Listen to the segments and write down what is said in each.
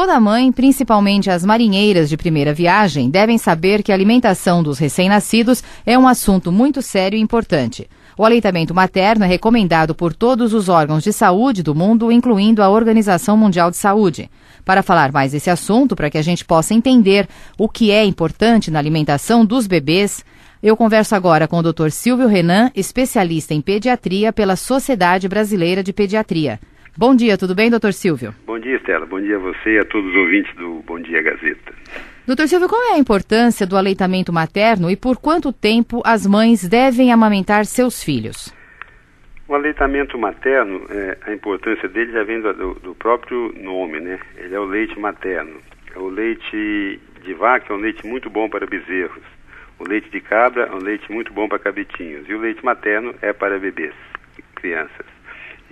Toda mãe, principalmente as marinheiras de primeira viagem, devem saber que a alimentação dos recém-nascidos é um assunto muito sério e importante. O aleitamento materno é recomendado por todos os órgãos de saúde do mundo, incluindo a Organização Mundial de Saúde. Para falar mais desse assunto, para que a gente possa entender o que é importante na alimentação dos bebês, eu converso agora com o Dr. Silvio Renan, especialista em pediatria pela Sociedade Brasileira de Pediatria. Bom dia, tudo bem, Dr. Silvio? Bom dia, Estela. Bom dia a você e a todos os ouvintes do Bom Dia Gazeta. Dr. Silvio, qual é a importância do aleitamento materno e por quanto tempo as mães devem amamentar seus filhos? O aleitamento materno, a importância dele já vem do próprio nome, né? Ele é o leite materno. O leite de vaca é um leite muito bom para bezerros. O leite de cabra é um leite muito bom para cabritinhos. E o leite materno é para bebês, crianças.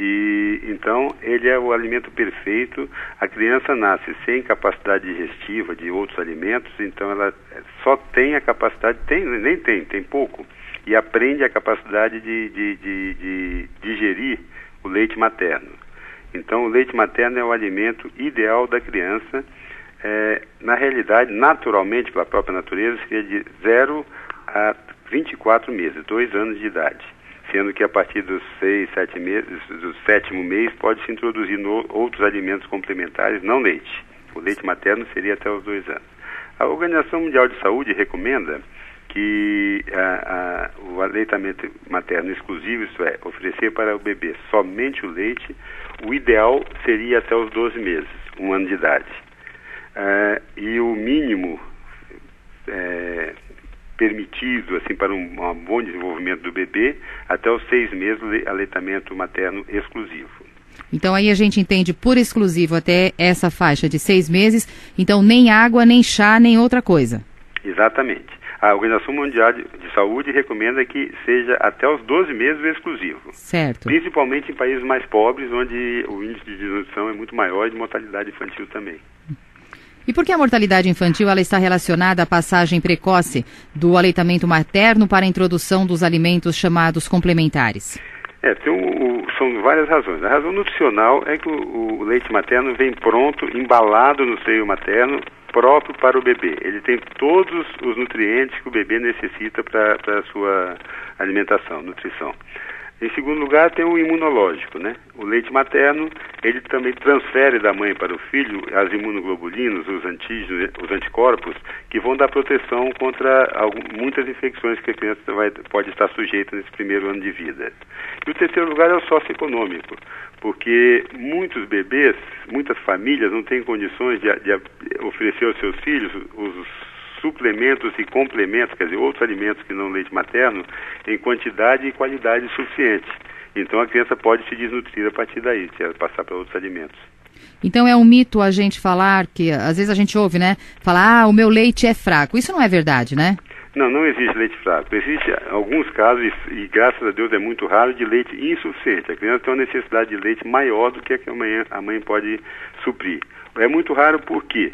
E então ele é o alimento perfeito. A criança nasce sem capacidade digestiva de outros alimentos, então ela só tem a capacidade, tem pouco, e aprende a capacidade de digerir o leite materno. Então o leite materno é o alimento ideal da criança. Na realidade, naturalmente, pela própria natureza, seria de 0 a 24 meses, 2 anos de idade. Sendo que a partir dos 6, 7 meses, do 7º mês, pode-se introduzir outros alimentos complementares, não leite. O leite materno seria até os 2 anos. A Organização Mundial de Saúde recomenda que o aleitamento materno exclusivo, isso é, oferecer para o bebê somente o leite, o ideal seria até os 12 meses, 1 ano de idade. E o mínimo permitido assim, para um bom desenvolvimento do bebê, até os 6 meses, aleitamento materno exclusivo. Então aí a gente entende por exclusivo até essa faixa de 6 meses, então nem água, nem chá, nem outra coisa. Exatamente. A Organização Mundial de Saúde recomenda que seja até os 12 meses exclusivo. Certo. Principalmente em países mais pobres, onde o índice de desnutrição é muito maior e de mortalidade infantil também. E por que a mortalidade infantil ela está relacionada à passagem precoce do aleitamento materno para a introdução dos alimentos chamados complementares? São várias razões. A razão nutricional é que o leite materno vem pronto, embalado no seio materno, próprio para o bebê. Ele tem todos os nutrientes que o bebê necessita para a sua alimentação, nutrição. Em segundo lugar, tem o imunológico, né? O leite materno, ele também transfere da mãe para o filho as imunoglobulinas, os antígenos, os anticorpos, que vão dar proteção contra muitas infecções que a criança pode estar sujeita nesse primeiro ano de vida. E o terceiro lugar é o socioeconômico, porque muitos bebês, muitas famílias não têm condições de oferecer aos seus filhos os suplementos e complementos, quer dizer, outros alimentos que não leite materno, em quantidade e qualidade suficiente. Então a criança pode se desnutrir a partir daí, se ela passar para outros alimentos. Então é um mito a gente falar, que às vezes a gente ouve, né? Falar, o meu leite é fraco. Isso não é verdade, né? Não existe leite fraco. Existem alguns casos, e graças a Deus é muito raro, de leite insuficiente. A criança tem uma necessidade de leite maior do que a mãe pode suprir. É muito raro por quê?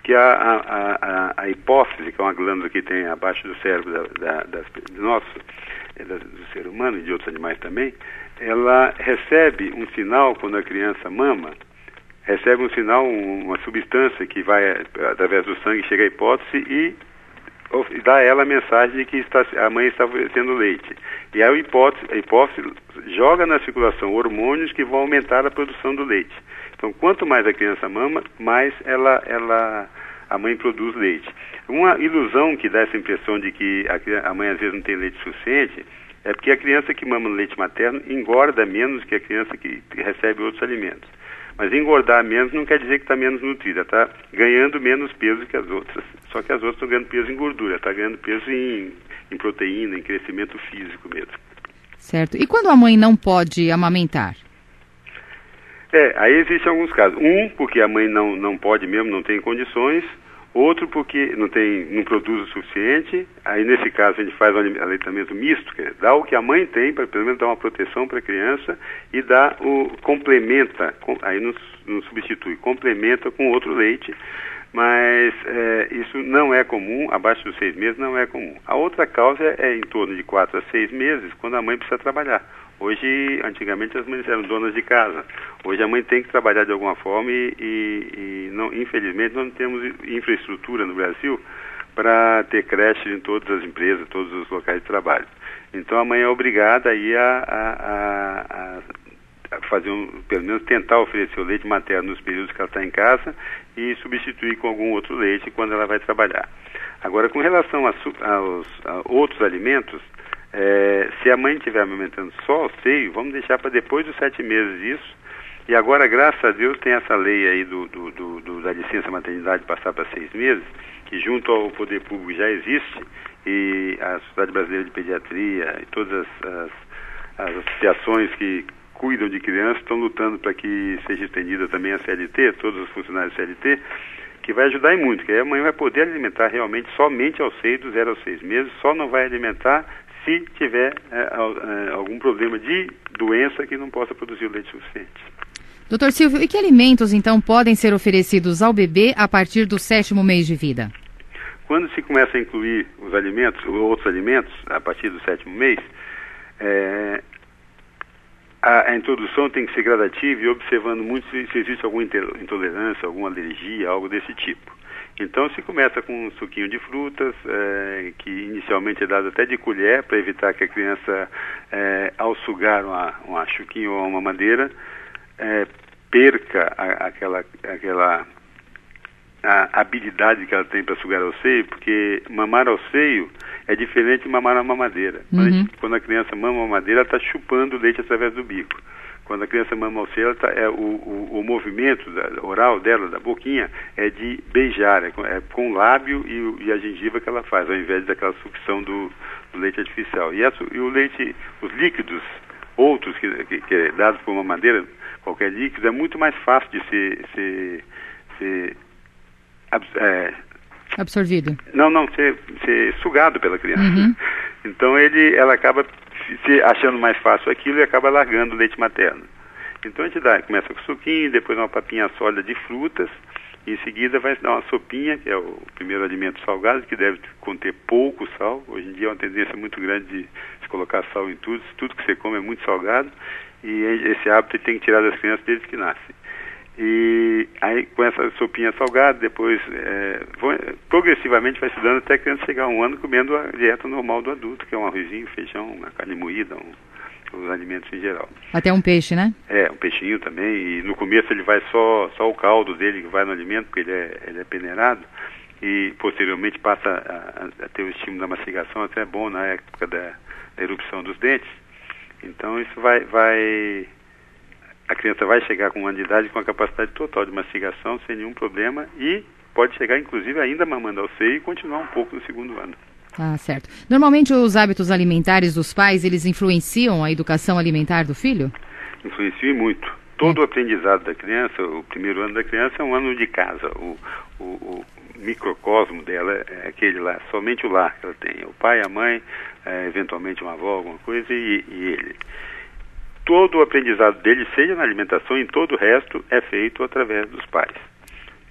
Que a hipófise, que é uma glândula que tem abaixo do cérebro do ser humano e de outros animais também, ela recebe um sinal quando a criança mama, recebe um sinal, uma substância que vai através do sangue, chega à hipófise e dá a ela a mensagem de que a mãe está oferecendo leite. E a hipófise joga na circulação hormônios que vão aumentar a produção do leite. Então, quanto mais a criança mama, mais a mãe produz leite. Uma ilusão que dá essa impressão de que a mãe às vezes não tem leite suficiente é porque a criança que mama no leite materno engorda menos que a criança que recebe outros alimentos. Mas engordar menos não quer dizer que está menos nutrida, está ganhando menos peso que as outras. Só que as outras estão ganhando peso em gordura, está ganhando peso em proteína, em crescimento físico mesmo. Certo. E quando a mãe não pode amamentar? Aí existem alguns casos. Porque a mãe não pode mesmo, não tem condições. Outro porque não produz o suficiente. Aí nesse caso a gente faz um aleitamento misto, que dá o que a mãe tem, para pelo menos dar uma proteção para a criança, e complementa, aí não substitui, complementa com outro leite. Mas isso não é comum, abaixo dos 6 meses não é comum. A outra causa é em torno de 4 a 6 meses, quando a mãe precisa trabalhar. Hoje, antigamente as mães eram donas de casa. Hoje a mãe tem que trabalhar de alguma forma e não, infelizmente nós não temos infraestrutura no Brasil para ter creche em todas as empresas, todos os locais de trabalho. Então a mãe é obrigada aí a fazer pelo menos tentar oferecer o leite materno nos períodos que ela está em casa e substituir com algum outro leite quando ela vai trabalhar. Agora, com relação a outros alimentos, se a mãe estiver amamentando só o seio, vamos deixar para depois dos 7 meses isso. E agora, graças a Deus, tem essa lei aí da licença maternidade passar para 6 meses, que junto ao poder público já existe, e a Sociedade Brasileira de Pediatria e todas as associações que cuidam de crianças estão lutando para que seja estendida também a CLT, todos os funcionários CLT, que vai ajudar e muito, que aí a mãe vai poder alimentar realmente somente ao seio dos 0 aos 6 meses, só não vai alimentar se tiver algum problema de doença que não possa produzir o leite suficiente. Doutor Silvio, e que alimentos então podem ser oferecidos ao bebê a partir do 7º mês de vida? Quando se começa a incluir os alimentos, outros alimentos, a partir do 7º mês, a introdução tem que ser gradativa e observando muito se existe alguma intolerância, alguma alergia, algo desse tipo. Então se começa com um suquinho de frutas, que inicialmente é dado até de colher, para evitar que a criança, ao sugar uma chuquinha ou uma madeira, perca a habilidade que ela tem para sugar ao seio, porque mamar ao seio é diferente de mamar na mamadeira. Quando a criança mama a mamadeira, ela está chupando o leite através do bico. Quando a criança mama ao seio, o movimento oral dela, da boquinha, é de beijar, é com o lábio e a gengiva que ela faz, ao invés daquela sucção do leite artificial. E o leite, os líquidos outros que é dado por uma mamadeira, qualquer líquido, é muito mais fácil de ser absorvido. Ser sugado pela criança. Então ela acaba se achando mais fácil aquilo e acaba largando o leite materno. Então a gente começa com suquinho, depois uma papinha sólida de frutas, e em seguida vai dar uma sopinha, que é o primeiro alimento salgado, que deve conter pouco sal. Hoje em dia é uma tendência muito grande de se colocar sal em tudo que você come é muito salgado, e esse hábito tem que tirar das crianças desde que nascem. E aí com essa sopinha salgada, depois progressivamente vai se dando até a criança chegar a 1 ano comendo a dieta normal do adulto, que é um arrozinho, feijão, uma carne moída, os alimentos em geral. Até um peixe, né? Um peixinho também, e no começo ele vai só o caldo dele que vai no alimento, porque ele é peneirado, e posteriormente passa a ter o estímulo da mastigação, até bom na época da erupção dos dentes. Então isso a criança vai chegar com 1 ano de idade com a capacidade total de mastigação sem nenhum problema e pode chegar inclusive ainda mamando ao seio e continuar um pouco no 2º ano. Ah, certo. Normalmente os hábitos alimentares dos pais, eles influenciam a educação alimentar do filho? Influenciam muito. Todo o aprendizado da criança, o 1º ano da criança é um ano de casa. O microcosmo dela é aquele lá, somente o lar que ela tem. O pai, a mãe, eventualmente uma avó, alguma coisa, e ele. Todo o aprendizado dele, seja na alimentação e em todo o resto, é feito através dos pais.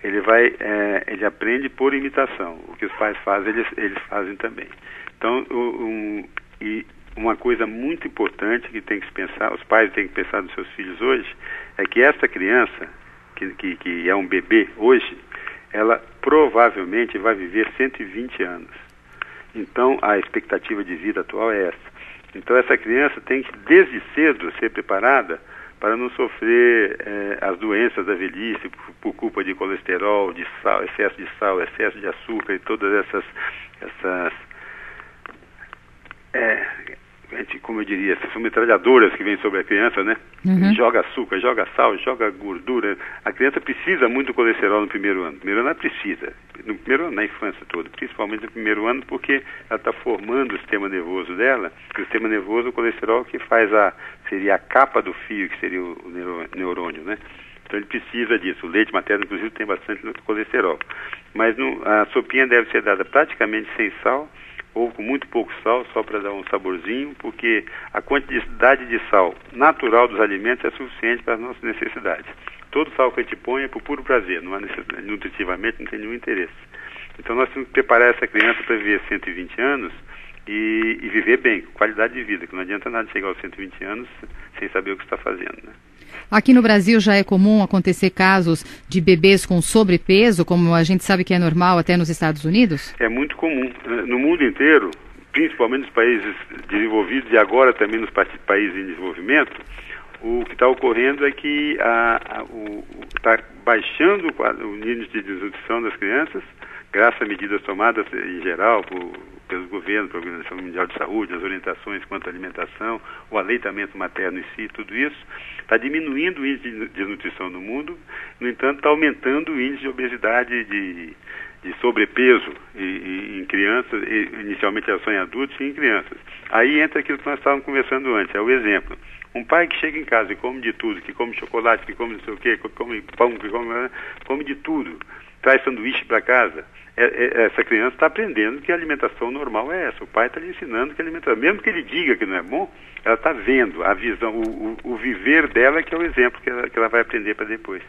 Ele aprende por imitação. O que os pais fazem, eles fazem também. Então, uma coisa muito importante que tem que se pensar, os pais têm que pensar nos seus filhos hoje, é que essa criança, que é um bebê hoje, ela provavelmente vai viver 120 anos. Então, a expectativa de vida atual é essa. Então essa criança tem que, desde cedo, ser preparada para não sofrer as doenças da velhice por culpa de colesterol, de sal, excesso de açúcar e todas essas como eu diria, essas são metralhadoras que vêm sobre a criança, né? Joga açúcar, joga sal, joga gordura. A criança precisa muito do colesterol no 1º ano. No 1º ano ela precisa. No 1º ano, na infância toda. Principalmente no 1º ano, porque ela está formando o sistema nervoso dela. E o sistema nervoso, o colesterol que seria a capa do fio, que seria o neurônio, né? Então ele precisa disso. O leite materno, inclusive, tem bastante colesterol. Mas a sopinha deve ser dada praticamente sem sal, ou com muito pouco sal, só para dar um saborzinho, porque a quantidade de sal natural dos alimentos é suficiente para as nossas necessidades. Todo sal que a gente põe é por puro prazer, não há necessidade, nutritivamente não tem nenhum interesse. Então nós temos que preparar essa criança para viver 120 anos e viver bem, com qualidade de vida, que não adianta nada chegar aos 120 anos sem saber o que está fazendo, né? Aqui no Brasil já é comum acontecer casos de bebês com sobrepeso, como a gente sabe que é normal até nos Estados Unidos? É muito comum. No mundo inteiro, principalmente nos países desenvolvidos e agora também nos países em desenvolvimento, o que está ocorrendo é que está baixando o nível de desnutrição das crianças, graças a medidas tomadas em geral pelos governos, pela Organização Mundial de Saúde, as orientações quanto à alimentação, o aleitamento materno em si, tudo isso, está diminuindo o índice de desnutrição no mundo, no entanto está aumentando o índice de obesidade, de sobrepeso em crianças, inicialmente era só em adultos e em crianças. Aí entra aquilo que nós estávamos conversando antes, é o exemplo. Um pai que chega em casa e come de tudo, que come chocolate, que come não sei o quê, que come pão, que come de tudo, traz sanduíche para casa, essa criança está aprendendo que a alimentação normal é essa. O pai está lhe ensinando que a alimentação, mesmo que ele diga que não é bom, ela está vendo a visão, o viver dela que é o exemplo que ela vai aprender para depois.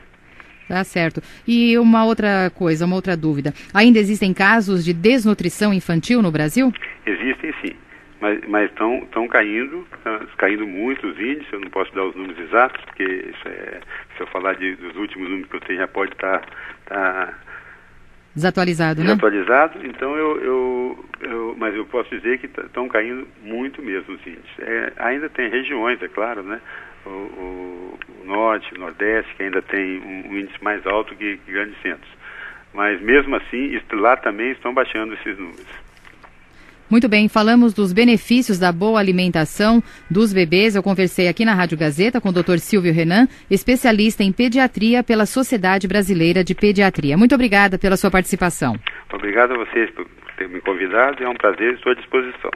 Tá certo. E uma outra coisa, uma outra dúvida. Ainda existem casos de desnutrição infantil no Brasil? Existem sim, mas estão caindo muito os índices. Eu não posso dar os números exatos, porque isso se eu falar dos últimos números que eu tenho já pode estar desatualizado, né? Desatualizado, então mas eu posso dizer que estão caindo muito mesmo os índices. Ainda tem regiões, é claro, né? O norte, o nordeste, que ainda tem um índice mais alto que grandes centros. Mas mesmo assim, lá também estão baixando esses números. Muito bem, falamos dos benefícios da boa alimentação dos bebês. Eu conversei aqui na Rádio Gazeta com o Dr. Silvio Renan, especialista em pediatria pela Sociedade Brasileira de Pediatria. Muito obrigada pela sua participação. Obrigado a vocês por ter me convidado, é um prazer, estou à disposição.